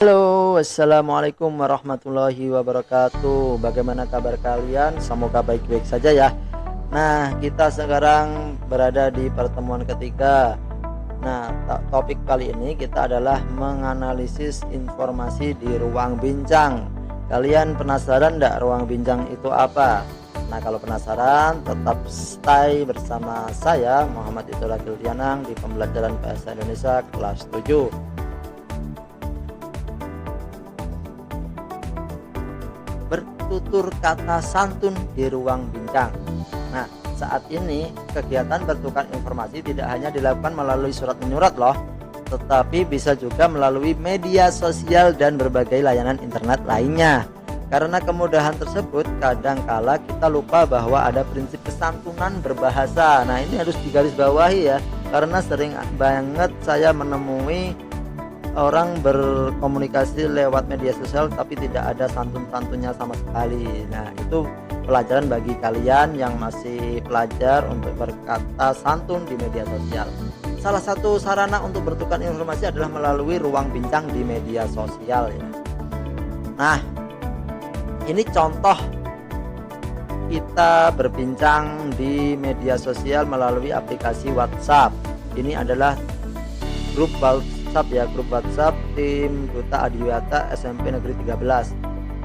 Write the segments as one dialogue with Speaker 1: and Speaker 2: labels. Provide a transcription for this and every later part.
Speaker 1: Halo, assalamualaikum warahmatullahi wabarakatuh. Bagaimana kabar kalian? Semoga baik-baik saja ya. Nah, kita sekarang berada di pertemuan ketiga. Nah, topik kali ini kita adalah menganalisis informasi di ruang bincang. Kalian penasaran enggak ruang bincang itu apa? Nah, kalau penasaran tetap stay bersama saya Muhammad Itulah Kildianang di pembelajaran bahasa Indonesia kelas 7. Bertutur kata santun di ruang bincang. Nah, saat ini kegiatan bertukar informasi tidak hanya dilakukan melalui surat menyurat loh, tetapi bisa juga melalui media sosial dan berbagai layanan internet lainnya. Karena kemudahan tersebut, kadangkala kita lupa bahwa ada prinsip kesantunan berbahasa. Nah, ini harus digarisbawahi ya, karena sering banget saya menemui orang berkomunikasi lewat media sosial tapi tidak ada santun-santunnya sama sekali. Nah, itu pelajaran bagi kalian yang masih pelajar untuk berkata santun di media sosial. Salah satu sarana untuk bertukar informasi adalah melalui ruang bincang di media sosial ya. Nah, ini contoh kita berbincang di media sosial melalui aplikasi WhatsApp. Ini adalah grup grup WhatsApp tim Duta Adiwiyata SMP Negeri 13.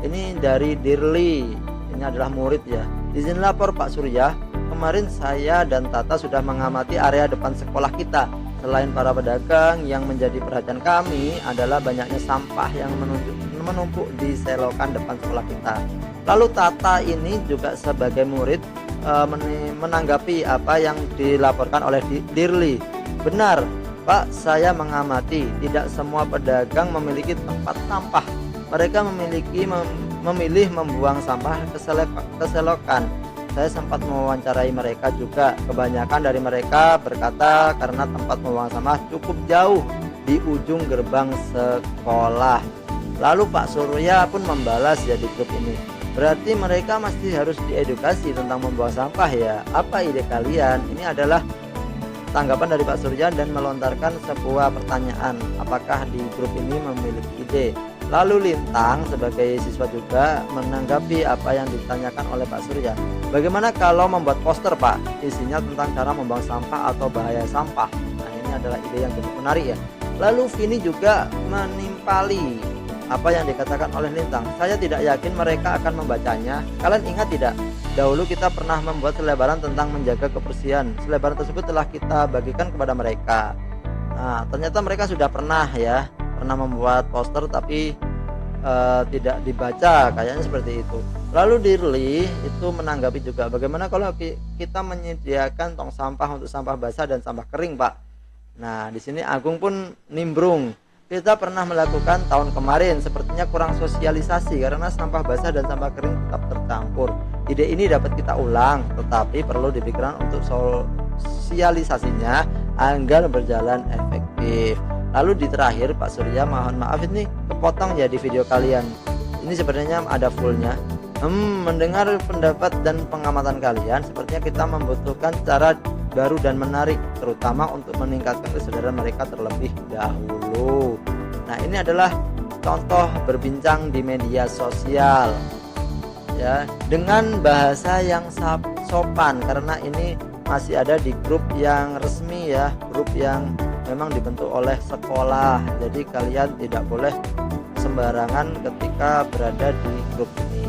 Speaker 1: Ini dari Dirli, ini adalah murid ya. Izin lapor Pak Surya, kemarin saya dan Tata sudah mengamati area depan sekolah kita. Selain para pedagang, yang menjadi perhatian kami adalah banyaknya sampah yang menumpuk di selokan depan sekolah kita. Lalu Tata ini juga sebagai murid menanggapi apa yang dilaporkan oleh Dirli. Benar Pak, saya mengamati tidak semua pedagang memiliki tempat sampah. Mereka memilih membuang sampah ke selokan. Saya sempat mewawancarai mereka juga. Kebanyakan dari mereka berkata karena tempat membuang sampah cukup jauh di ujung gerbang sekolah. Lalu Pak Surya pun membalas ya di grup ini. Berarti mereka masih harus diedukasi tentang membuang sampah ya. Apa ide kalian? Ini adalah tanggapan dari Pak Surya dan melontarkan sebuah pertanyaan, apakah di grup ini memiliki ide. Lalu Lintang sebagai siswa juga menanggapi apa yang ditanyakan oleh Pak Surya. Bagaimana kalau membuat poster Pak, isinya tentang cara membuang sampah atau bahaya sampah. Nah, ini adalah ide yang cukup menarik ya. Lalu Vini juga menimpali apa yang dikatakan oleh Lintang. Saya tidak yakin mereka akan membacanya. Kalian ingat tidak? Dahulu kita pernah membuat selebaran tentang menjaga kebersihan. Selebaran tersebut telah kita bagikan kepada mereka. Nah, ternyata mereka sudah pernah membuat poster tapi tidak dibaca, kayaknya seperti itu. Lalu Dirli itu menanggapi juga, bagaimana kalau kita menyediakan tong sampah untuk sampah basah dan sampah kering, Pak? Nah, di sini Agung pun nimbrung. Kita pernah melakukan tahun kemarin, sepertinya kurang sosialisasi karena sampah basah dan sampah kering tetap tercampur. Ide ini dapat kita ulang, tetapi perlu dipikirkan untuk sosialisasinya agar berjalan efektif. Lalu di terakhir Pak Surya, mohon maaf ini kepotong ya di video kalian. Ini sebenarnya ada fullnya. Mendengar pendapat dan pengamatan kalian, sepertinya kita membutuhkan cara baru dan menarik, terutama untuk meningkatkan kesadaran mereka terlebih dahulu. Nah, ini adalah contoh berbincang di media sosial ya, dengan bahasa yang sopan, karena ini masih ada di grup yang resmi ya, grup yang memang dibentuk oleh sekolah. Jadi kalian tidak boleh sembarangan ketika berada di grup ini.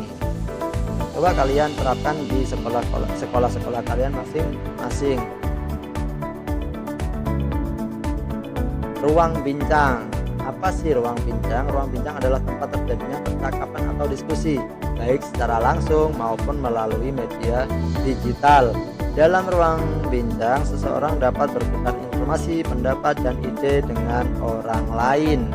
Speaker 1: Coba kalian terapkan di sekolah-sekolah kalian masing-masing. Ruang bincang. Apa sih ruang bincang? Ruang bincang adalah tempat terjadinya percakapan atau diskusi, baik secara langsung maupun melalui media digital. Dalam ruang bincang, seseorang dapat bertukar informasi, pendapat, dan ide dengan orang lain.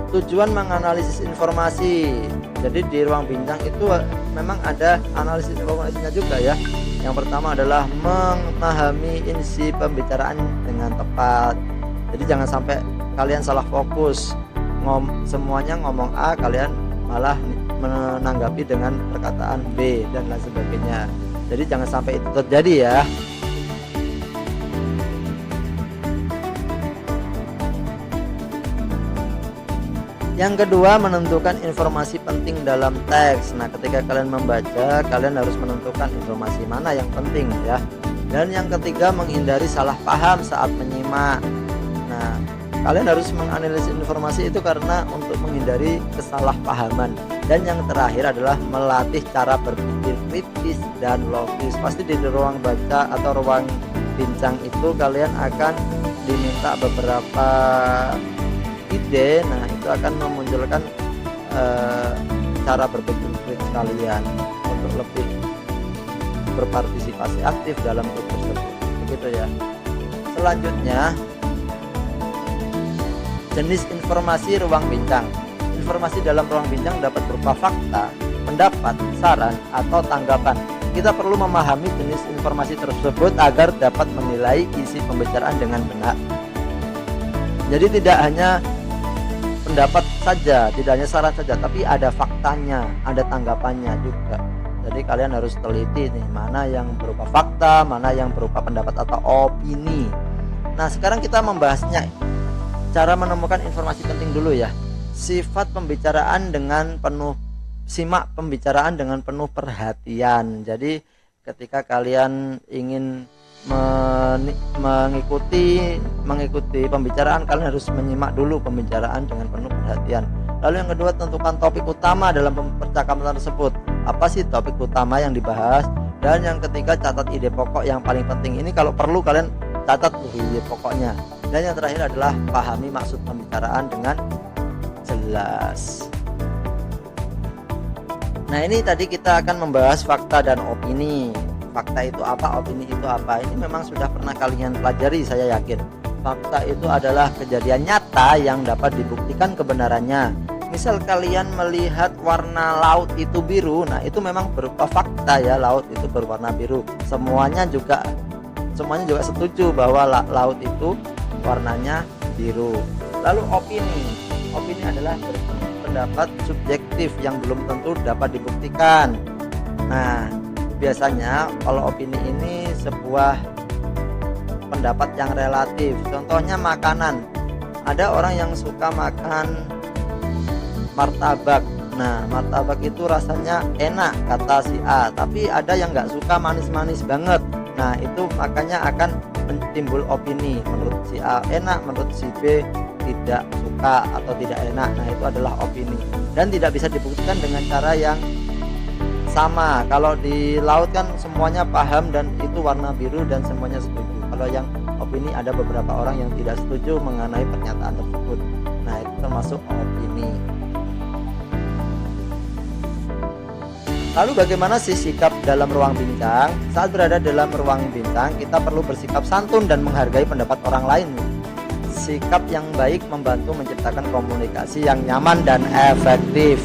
Speaker 1: Tujuan menganalisis informasi. Jadi di ruang bincang itu memang ada analisis informasinya juga ya. Yang pertama adalah memahami isi pembicaraan dengan tepat. Jadi jangan sampai kalian salah fokus. Semuanya ngomong A, kalian malah menanggapi dengan perkataan B dan lain sebagainya. Jadi jangan sampai itu terjadi ya. Yang kedua, menentukan informasi penting dalam teks. Nah, ketika kalian membaca, kalian harus menentukan informasi mana yang penting ya. Dan yang ketiga, menghindari salah paham saat menyimak. Nah, kalian harus menganalisis informasi itu karena untuk menghindari kesalahpahaman. Dan yang terakhir adalah melatih cara berpikir kritis dan logis. Pasti di ruang baca atau ruang bincang itu kalian akan diminta beberapa ide. Nah, itu akan memunculkan cara berpikir kritis kalian untuk lebih berpartisipasi aktif dalam grup tersebut, begitu ya. Selanjutnya, jenis informasi ruang bincang. Informasi dalam ruang bincang dapat berupa fakta, pendapat, saran, atau tanggapan. Kita perlu memahami jenis informasi tersebut agar dapat menilai isi pembicaraan dengan benar. Jadi tidak hanya pendapat saja, tidak hanya saran saja, tapi ada faktanya, ada tanggapannya juga. Jadi kalian harus teliti nih, mana yang berupa fakta, mana yang berupa pendapat atau opini. Nah, sekarang kita membahasnya. Cara menemukan informasi penting dulu ya. Simak pembicaraan dengan penuh perhatian. Jadi ketika kalian ingin mengikuti pembicaraan, kalian harus menyimak dulu pembicaraan dengan penuh perhatian. Lalu yang kedua, tentukan topik utama dalam percakapan tersebut. Apa sih topik utama yang dibahas? Dan yang ketiga, catat ide pokok yang paling penting. Ini kalau perlu kalian catat ide pokoknya. Dan yang terakhir adalah pahami maksud pembicaraan dengan jelas. Nah, ini tadi kita akan membahas fakta dan opini. Fakta itu apa, opini itu apa? Ini memang sudah pernah kalian pelajari, saya yakin. Fakta itu adalah kejadian nyata yang dapat dibuktikan kebenarannya. Misal kalian melihat warna laut itu biru, nah itu memang berupa fakta ya, laut itu berwarna biru. Semuanya juga setuju bahwa laut itu warnanya biru. Lalu opini adalah pendapat subjektif yang belum tentu dapat dibuktikan. Nah, biasanya kalau opini ini sebuah pendapat yang relatif. Contohnya makanan. Ada orang yang suka makan martabak. Nah, martabak itu rasanya enak kata si A, tapi ada yang nggak suka, manis-manis banget. Nah, itu makanya akan timbul opini. Menurut si A enak, menurut si B tidak suka atau tidak enak. Nah, itu adalah opini dan tidak bisa dibuktikan dengan cara yang sama. Kalau di laut kan semuanya paham dan itu warna biru dan semuanya setuju. Kalau yang opini ada beberapa orang yang tidak setuju mengenai pernyataan tersebut. Nah, itu termasuk opini. Lalu bagaimana sih sikap dalam ruang bincang? Saat berada dalam ruang bincang, kita perlu bersikap santun dan menghargai pendapat orang lain. Sikap yang baik membantu menciptakan komunikasi yang nyaman dan efektif.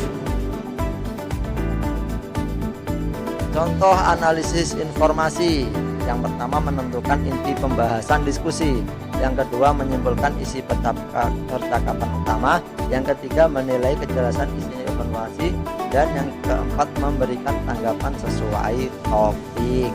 Speaker 1: Contoh analisis informasi. Yang pertama, menentukan inti pembahasan diskusi. Yang kedua, menyimpulkan isi percakapan utama. Yang ketiga, menilai kejelasan isi informasi. Dan yang keempat, memberikan tanggapan sesuai topik.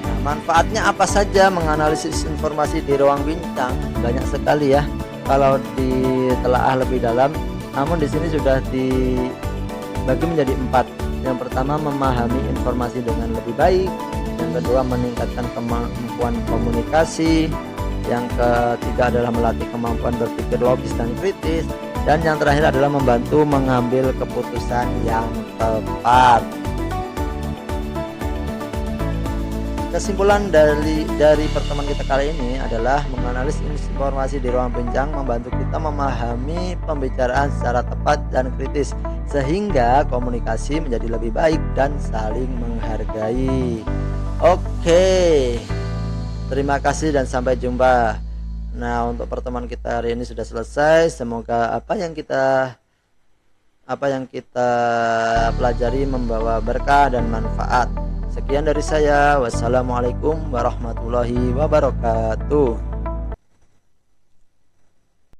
Speaker 1: Nah, manfaatnya apa saja menganalisis informasi di ruang bincang? Banyak sekali ya kalau ditelaah lebih dalam. Namun di sini sudah dibagi menjadi 4. Yang pertama, memahami informasi dengan lebih baik. Yang kedua, meningkatkan kemampuan komunikasi. Yang ketiga adalah melatih kemampuan berpikir logis dan kritis. Dan yang terakhir adalah membantu mengambil keputusan yang tepat. Kesimpulan dari pertemuan kita kali ini adalah menganalisis informasi di ruang bincang membantu kita memahami pembicaraan secara tepat dan kritis, sehingga komunikasi menjadi lebih baik dan saling menghargai. Oke, terima kasih dan sampai jumpa. Nah, untuk pertemuan kita hari ini sudah selesai. Semoga apa yang kita pelajari membawa berkah dan manfaat. Sekian dari saya. Wassalamualaikum warahmatullahi wabarakatuh.